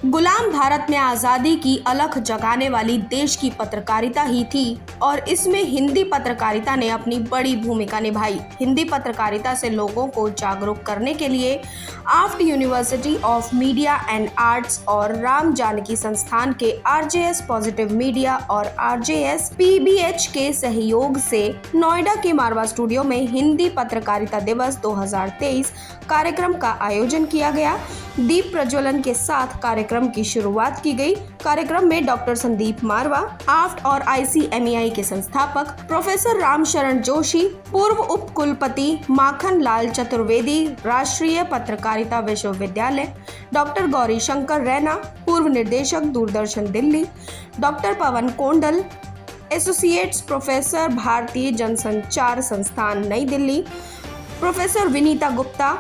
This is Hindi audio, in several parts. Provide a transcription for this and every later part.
गुलाम भारत में आज़ादी की अलख जगाने वाली देश की पत्रकारिता ही थी और इसमें हिंदी पत्रकारिता ने अपनी बड़ी भूमिका निभाई। हिंदी पत्रकारिता से लोगों को जागरूक करने के लिए AAFT university of media and arts और राम जानकी संस्थान के आरजेएस पॉजिटिव मीडिया और आरजेएस पीबीएच के सहयोग से नोएडा के मारवा स्टूडियो में हिंदी पत्रकारिता दिवस 2023 कार्यक्रम का आयोजन किया गया। दीप प्रज्वलन के साथ कार्यक्रम की शुरुआत की गई। कार्यक्रम में डॉक्टर संदीप मारवा, आफ्ट और आईसीएमईआई के संस्थापक प्रोफेसर रामशरण जोशी, पूर्व उप कुलपति माखन लाल चतुर्वेदी, राष्ट्रीय पत्रकारिता विश्वविद्यालय, डॉक्टर गौरी शंकर रैना, पूर्व निदेशक दूरदर्शन दिल्ली, डॉक्टर पवन कोंडल, एसोसिएट्स प्रोफेसर भारतीय जनसंचार संस्थान नई दिल्ली, प्रोफेसर विनीता गुप्ता,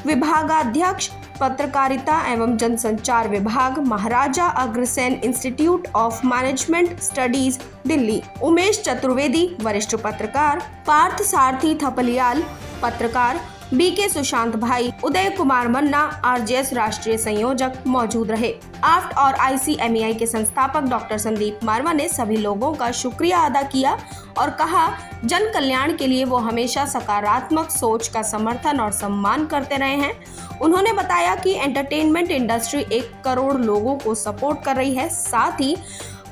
विभागाध्यक्ष पत्रकारिता एवं जनसंचार विभाग, Maharaja Agrasen institute of management studies Delhi, Umesh Chaturvedi वरिष्ठ पत्रकार, पार्थ सारथी थपलियाल पत्रकार, बीके सुशांत भाई, उदय कुमार मन्ना आरजेएस राष्ट्रीय संयोजक मौजूद रहे। आफ्ट और आईसीएमईआई के संस्थापक डॉक्टर संदीप मारवा ने सभी लोगों का शुक्रिया अदा किया और कहा, जन कल्याण के लिए वो हमेशा सकारात्मक सोच का समर्थन और सम्मान करते रहे हैं। उन्होंने बताया कि एंटरटेनमेंट इंडस्ट्री 1 करोड़ लोगों को सपोर्ट कर रही है, साथ ही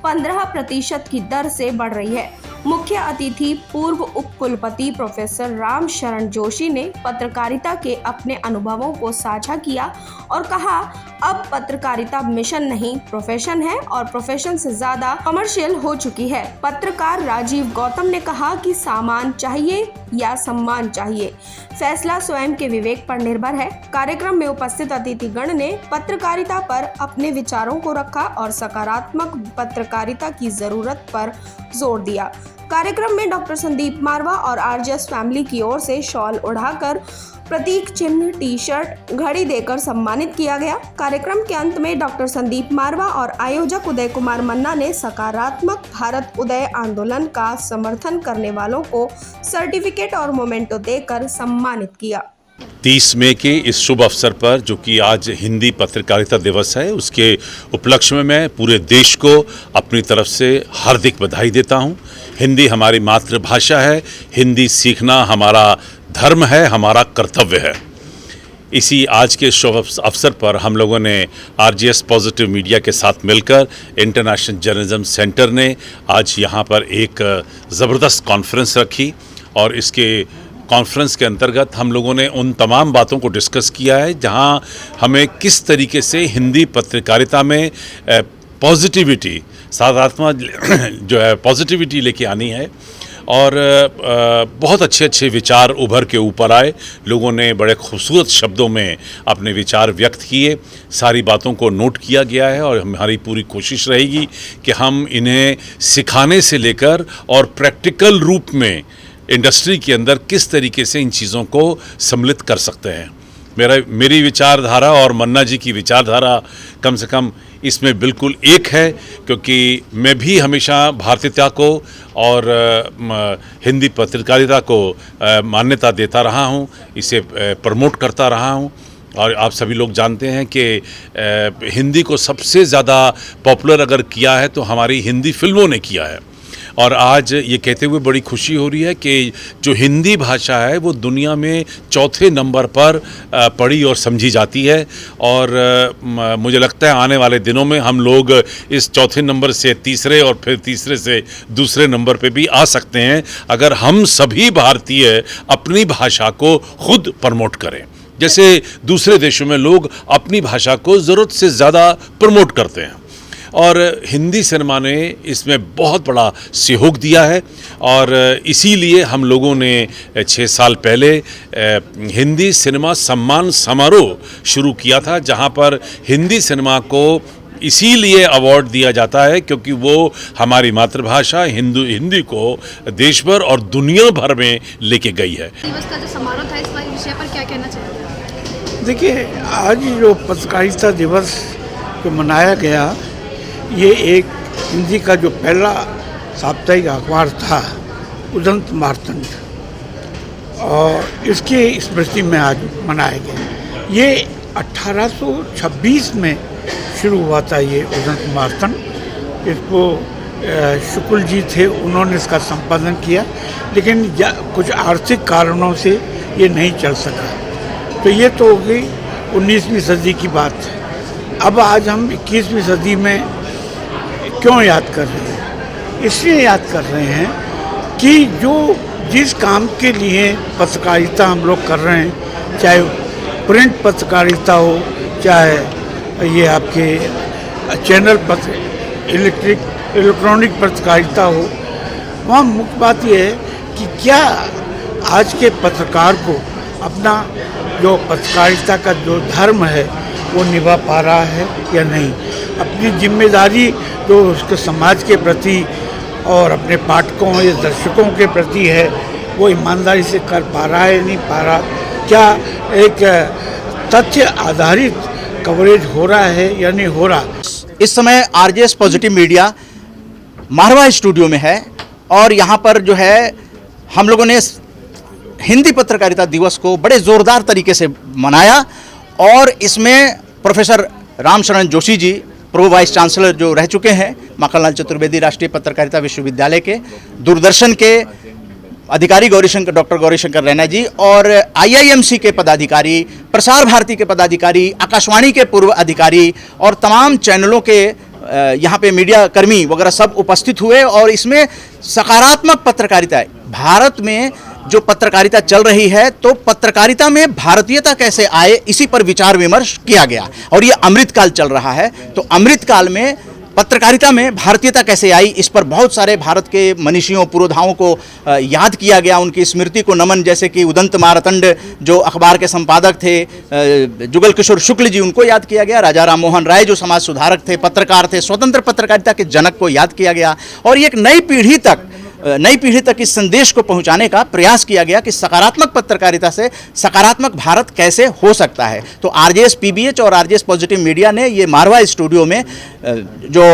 15% की दर से बढ़ रही है। मुख्य अतिथि पूर्व उप कुलपति प्रोफेसर राम शरण जोशी ने पत्रकारिता के अपने अनुभवों को साझा किया और कहा, अब पत्रकारिता मिशन नहीं प्रोफेशन है और प्रोफेशन से ज्यादा कमर्शियल हो चुकी है। पत्रकार राजीव गौतम ने कहा कि सामान चाहिए या सम्मान चाहिए, फैसला स्वयं के विवेक पर निर्भर है। कार्यक्रम में उपस्थित अतिथिगण ने पत्रकारिता पर अपने विचारों को रखा और सकारात्मक पत्रकारिता की जरूरत पर जोर दिया। कार्यक्रम में डॉक्टर संदीप मारवा और आरजेएस फैमिली की ओर से शॉल ओढ़ाकर प्रतीक चिन्ह, टी शर्ट, घड़ी देकर सम्मानित किया गया। कार्यक्रम के अंत में डॉक्टर संदीप मारवा और आयोजक उदय कुमार मन्ना ने सकारात्मक भारत उदय आंदोलन का समर्थन करने वालों को सर्टिफिकेट और मोमेंटो देकर सम्मानित किया। 30 मई के इस शुभ अवसर पर, जो कि आज हिंदी पत्रकारिता दिवस है, उसके उपलक्ष्य में मैं पूरे देश को अपनी तरफ से हार्दिक बधाई देता हूं। हिंदी हमारी मातृभाषा है, हिंदी सीखना हमारा धर्म है, हमारा कर्तव्य है। इसी आज के शुभ अवसर पर हम लोगों ने आरजेएस पॉजिटिव मीडिया के साथ मिलकर इंटरनेशनल जर्नलिज्म सेंटर ने आज यहाँ पर एक ज़बरदस्त कॉन्फ्रेंस रखी और इसके कॉन्फ्रेंस के अंतर्गत हम लोगों ने उन तमाम बातों को डिस्कस किया है जहां हमें किस तरीके से हिंदी पत्रकारिता में पॉजिटिविटी, सकारात्मक जो है पॉजिटिविटी लेके आनी है। और बहुत अच्छे अच्छे विचार उभर के ऊपर आए। लोगों ने बड़े खूबसूरत शब्दों में अपने विचार व्यक्त किए। सारी बातों को नोट किया गया है और हमारी पूरी कोशिश रहेगी कि हम इन्हें सिखाने से लेकर और प्रैक्टिकल रूप में इंडस्ट्री के अंदर किस तरीके से इन चीज़ों को सम्मिलित कर सकते हैं। मेरी विचारधारा और मन्ना जी की विचारधारा कम से कम इसमें बिल्कुल एक है, क्योंकि मैं भी हमेशा भारतीयता को और हिंदी पत्रकारिता को मान्यता देता रहा हूँ, इसे प्रमोट करता रहा हूँ। और आप सभी लोग जानते हैं कि हिंदी को सबसे ज़्यादा पॉपुलर अगर किया है तो हमारी हिंदी फिल्मों ने किया है। और आज ये कहते हुए बड़ी खुशी हो रही है कि जो हिंदी भाषा है वो दुनिया में 4थे नंबर पर पढ़ी और समझी जाती है। और मुझे लगता है आने वाले दिनों में हम लोग इस 4थे नंबर से तीसरे और फिर तीसरे से दूसरे नंबर पे भी आ सकते हैं, अगर हम सभी भारतीय अपनी भाषा को खुद प्रमोट करें। जैसे दूसरे देशों में लोग अपनी भाषा को ज़रूरत से ज़्यादा प्रमोट करते हैं और हिंदी सिनेमा ने इसमें बहुत बड़ा सहयोग दिया है। और इसीलिए हम लोगों ने 6 साल पहले हिंदी सिनेमा सम्मान समारोह शुरू किया था, जहां पर हिंदी सिनेमा को इसीलिए अवार्ड दिया जाता है क्योंकि वो हमारी मातृभाषा हिंदी को देश भर और दुनिया भर में लेके गई है। दिवस का जो समारोह था, इस विषय पर क्या कहना चाहिए? देखिए, आज जो पत्रकारिता दिवस जो मनाया गया, ये एक हिंदी का जो पहला साप्ताहिक अखबार था, उदंत मार्तंड, और इसकी स्मृति में आज मनाया गया। ये 1826 में शुरू हुआ था ये उदंत मार्तंड। इसको शुक्ल जी थे, उन्होंने इसका संपादन किया, लेकिन कुछ आर्थिक कारणों से ये नहीं चल सका। तो ये तो हो गई 19वीं सदी की बात। अब आज हम 21वीं सदी में क्यों याद कर रहे हैं? इसलिए याद कर रहे हैं कि जिस काम के लिए पत्रकारिता हम लोग कर रहे हैं, चाहे प्रिंट पत्रकारिता हो, चाहे ये आपके चैनल पत्र इलेक्ट्रॉनिक पत्रकारिता हो, वहाँ मुख्य बात यह है कि क्या आज के पत्रकार को अपना जो पत्रकारिता का जो धर्म है वो निभा पा रहा है या नहीं, अपनी जिम्मेदारी जो उसके समाज के प्रति और अपने पाठकों या दर्शकों के प्रति है वो ईमानदारी से कर पा रहा है नहीं पा रहा, क्या एक तथ्य आधारित कवरेज हो रहा है या नहीं हो रहा। इस समय आरजेएस पॉजिटिव मीडिया मारवा स्टूडियो में है और यहाँ पर जो है हम लोगों ने हिंदी पत्रकारिता दिवस को बड़े ज़ोरदार तरीके से मनाया और इसमें professor Ramsharan Joshi ji, pro vice chancellor जो रह चुके हैं माखनलाल चतुर्वेदी राष्ट्रीय पत्रकारिता विश्वविद्यालय के, दूरदर्शन के अधिकारी डॉक्टर गौरीशंकर रैना जी और आईआईएमसी के पदाधिकारी, प्रसार भारती के पदाधिकारी, आकाशवाणी के पूर्व अधिकारी और तमाम चैनलों के यहाँ पे मीडिया कर्मी वगैरह सब उपस्थित हुए और इसमें सकारात्मक पत्रकारिता है। भारत में जो पत्रकारिता चल रही है तो पत्रकारिता में भारतीयता कैसे आए, इसी पर विचार विमर्श किया गया और ये अमृतकाल चल रहा है। तो अमृतकाल में पत्रकारिता में भारतीयता कैसे आई, इस पर बहुत सारे भारत के मनीषियों पुरोधाओं को याद किया गया, उनकी स्मृति को नमन, जैसे कि उदंत मार्तंड जो अखबार के संपादक थे, जुगल किशोर शुक्ल जी, उनको याद किया गया, राजा राम मोहन राय जो समाज सुधारक थे, पत्रकार थे, स्वतंत्र पत्रकारिता के जनक को याद किया गया और एक नई पीढ़ी तक इस संदेश को पहुंचाने का प्रयास किया गया कि सकारात्मक पत्रकारिता से सकारात्मक भारत कैसे हो सकता है। तो आरजेएस पीबीएच और आरजेएस पॉजिटिव मीडिया ने ये मारवा स्टूडियो में जो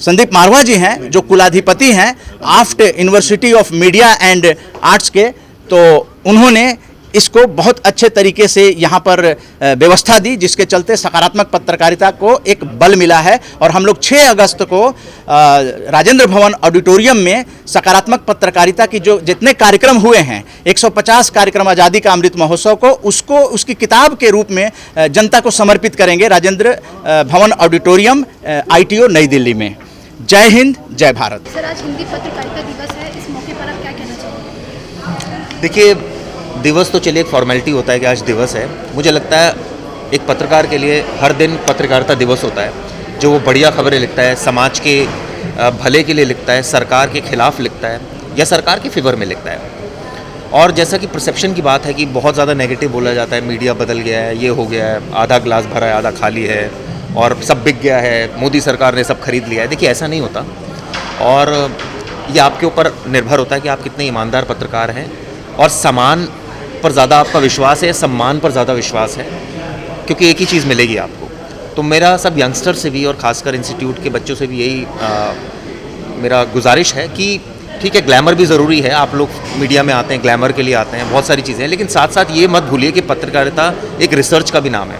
संदीप मारवा जी हैं, जो कुलाधिपति हैं AAFT university of media and arts के, तो उन्होंने इसको बहुत अच्छे तरीके से यहाँ पर व्यवस्था दी, जिसके चलते सकारात्मक पत्रकारिता को एक बल मिला है। और हम लोग 6 अगस्त को राजेंद्र भवन ऑडिटोरियम में सकारात्मक पत्रकारिता की जो जितने कार्यक्रम हुए हैं, 150 कार्यक्रम आज़ादी का अमृत महोत्सव को उसकी किताब के रूप में जनता को समर्पित करेंगे राजेंद्र भवन ऑडिटोरियम ITO नई दिल्ली में। जय हिंद, जय भारत। सर, आज हिंदी पत्रकारिता दिवस है, इस मौके पर आप क्या कहना चाहेंगे? देखिए, दिवस तो चलिए एक फॉर्मेलिटी होता है कि आज दिवस है। मुझे लगता है एक पत्रकार के लिए हर दिन पत्रकारिता दिवस होता है, जो वो बढ़िया खबरें लिखता है, समाज के भले के लिए लिखता है, सरकार के खिलाफ लिखता है या सरकार के फेवर में लिखता है। और जैसा कि परसेप्शन की बात है कि बहुत ज़्यादा नेगेटिव बोला जाता है, मीडिया बदल गया है, ये हो गया है, आधा ग्लास भरा है आधा खाली है और सब बिक गया है, मोदी सरकार ने सब खरीद लिया है। देखिए, ऐसा नहीं होता और ये आपके ऊपर निर्भर होता है कि आप कितने ईमानदार पत्रकार हैं और सामान पर ज़्यादा आपका विश्वास है या सम्मान पर ज़्यादा विश्वास है, क्योंकि एक ही चीज़ मिलेगी आपको। तो मेरा सब यंगस्टर से भी और ख़ासकर इंस्टीट्यूट के बच्चों से भी यही मेरा गुजारिश है कि ठीक है, ग्लैमर भी ज़रूरी है, आप लोग मीडिया में आते हैं, ग्लैमर के लिए आते हैं, बहुत सारी चीज़ें हैं, लेकिन साथ साथ ये मत भूलिए कि पत्रकारिता एक रिसर्च का भी नाम है।